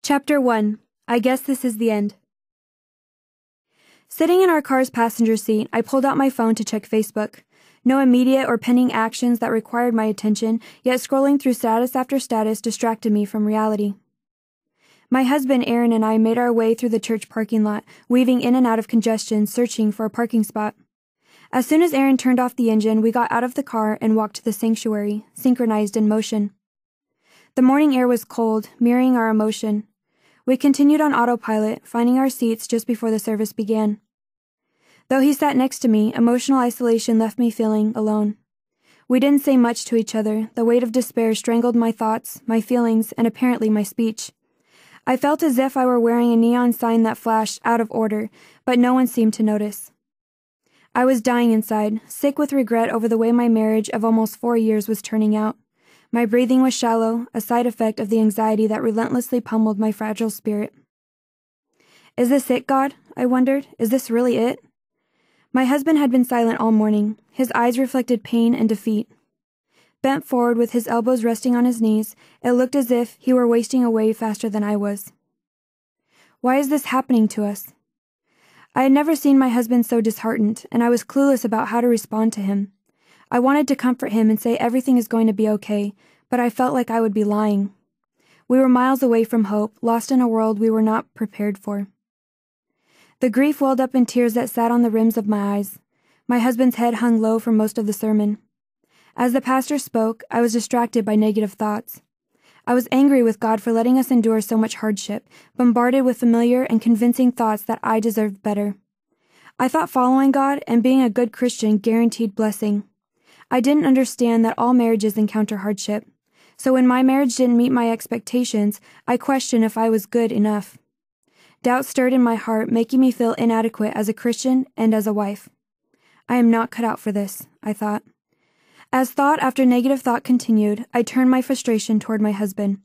Chapter 1. I guess this is the end. Sitting in our car's passenger seat, I pulled out my phone to check Facebook. No immediate or pending actions that required my attention, yet scrolling through status after status distracted me from reality. My husband Aaron and I made our way through the church parking lot, weaving in and out of congestion, searching for a parking spot. As soon as Aaron turned off the engine, we got out of the car and walked to the sanctuary, synchronized in motion. The morning air was cold, mirroring our emotion. We continued on autopilot, finding our seats just before the service began. Though he sat next to me, emotional isolation left me feeling alone. We didn't say much to each other. The weight of despair strangled my thoughts, my feelings, and apparently my speech. I felt as if I were wearing a neon sign that flashed out of order, but no one seemed to notice. I was dying inside, sick with regret over the way my marriage of almost 4 years was turning out. My breathing was shallow, a side effect of the anxiety that relentlessly pummeled my fragile spirit. Is this it, God? I wondered. Is this really it? My husband had been silent all morning. His eyes reflected pain and defeat. Bent forward with his elbows resting on his knees, it looked as if he were wasting away faster than I was. Why is this happening to us? I had never seen my husband so disheartened, and I was clueless about how to respond to him. I wanted to comfort him and say everything is going to be okay, but I felt like I would be lying. We were miles away from hope, lost in a world we were not prepared for. The grief welled up in tears that sat on the rims of my eyes. My husband's head hung low for most of the sermon. As the pastor spoke, I was distracted by negative thoughts. I was angry with God for letting us endure so much hardship, bombarded with familiar and convincing thoughts that I deserved better. I thought following God and being a good Christian guaranteed blessing. I didn't understand that all marriages encounter hardship. So when my marriage didn't meet my expectations, I questioned if I was good enough. Doubt stirred in my heart, making me feel inadequate as a Christian and as a wife. I am not cut out for this, I thought. As thought after negative thought continued, I turned my frustration toward my husband.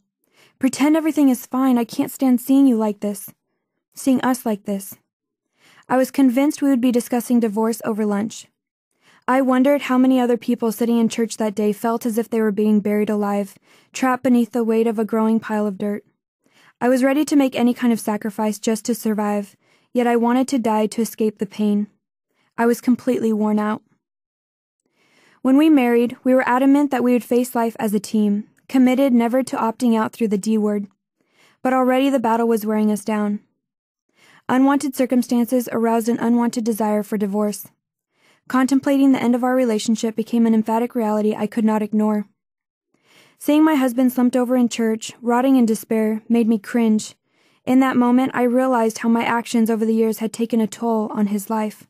Pretend everything is fine. I can't stand seeing you like this. Seeing us like this. I was convinced we would be discussing divorce over lunch. I wondered how many other people sitting in church that day felt as if they were being buried alive, trapped beneath the weight of a growing pile of dirt. I was ready to make any kind of sacrifice just to survive, yet I wanted to die to escape the pain. I was completely worn out. When we married, we were adamant that we would face life as a team, committed never to opting out through the D word. But already the battle was wearing us down. Unwanted circumstances aroused an unwanted desire for divorce. Contemplating the end of our relationship became an emphatic reality I could not ignore. Seeing my husband slumped over in church, rotting in despair, made me cringe. In that moment, I realized how my actions over the years had taken a toll on his life.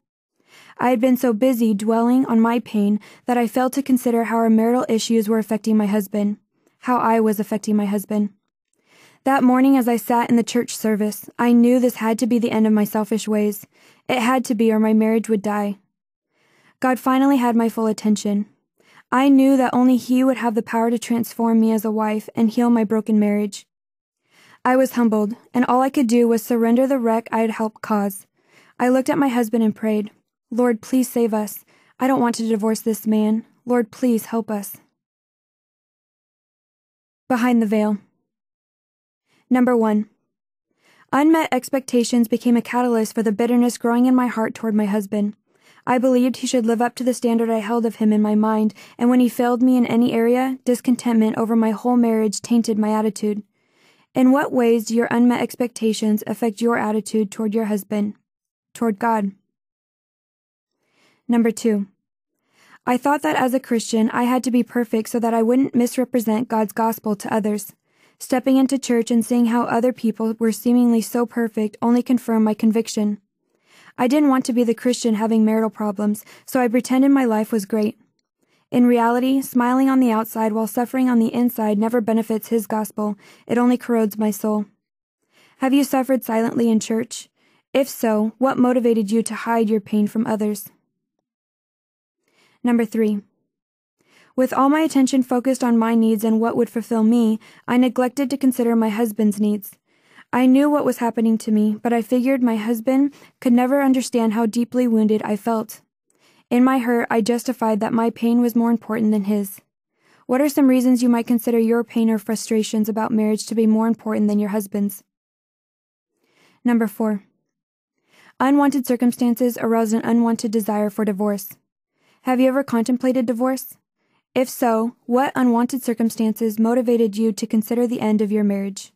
I had been so busy dwelling on my pain that I failed to consider how our marital issues were affecting my husband, how I was affecting my husband. That morning as I sat in the church service, I knew this had to be the end of my selfish ways. It had to be, or my marriage would die. God finally had my full attention. I knew that only He would have the power to transform me as a wife and heal my broken marriage. I was humbled, and all I could do was surrender the wreck I had helped cause. I looked at my husband and prayed, Lord, please save us. I don't want to divorce this man. Lord, please help us. Behind the veil. Number 1. Unmet expectations became a catalyst for the bitterness growing in my heart toward my husband. I believed he should live up to the standard I held of him in my mind, and when he failed me in any area, discontentment over my whole marriage tainted my attitude. In what ways do your unmet expectations affect your attitude toward your husband, toward God? Number 2. I thought that as a Christian, I had to be perfect so that I wouldn't misrepresent God's gospel to others. Stepping into church and seeing how other people were seemingly so perfect only confirmed my conviction. I didn't want to be the Christian having marital problems, so I pretended my life was great. In reality, smiling on the outside while suffering on the inside never benefits His gospel. It only corrodes my soul. Have you suffered silently in church? If so, what motivated you to hide your pain from others? Number 3. With all my attention focused on my needs and what would fulfill me, I neglected to consider my husband's needs. I knew what was happening to me, but I figured my husband could never understand how deeply wounded I felt. In my hurt, I justified that my pain was more important than his. What are some reasons you might consider your pain or frustrations about marriage to be more important than your husband's? Number 4. Unwanted circumstances arouse an unwanted desire for divorce. Have you ever contemplated divorce? If so, what unwanted circumstances motivated you to consider the end of your marriage?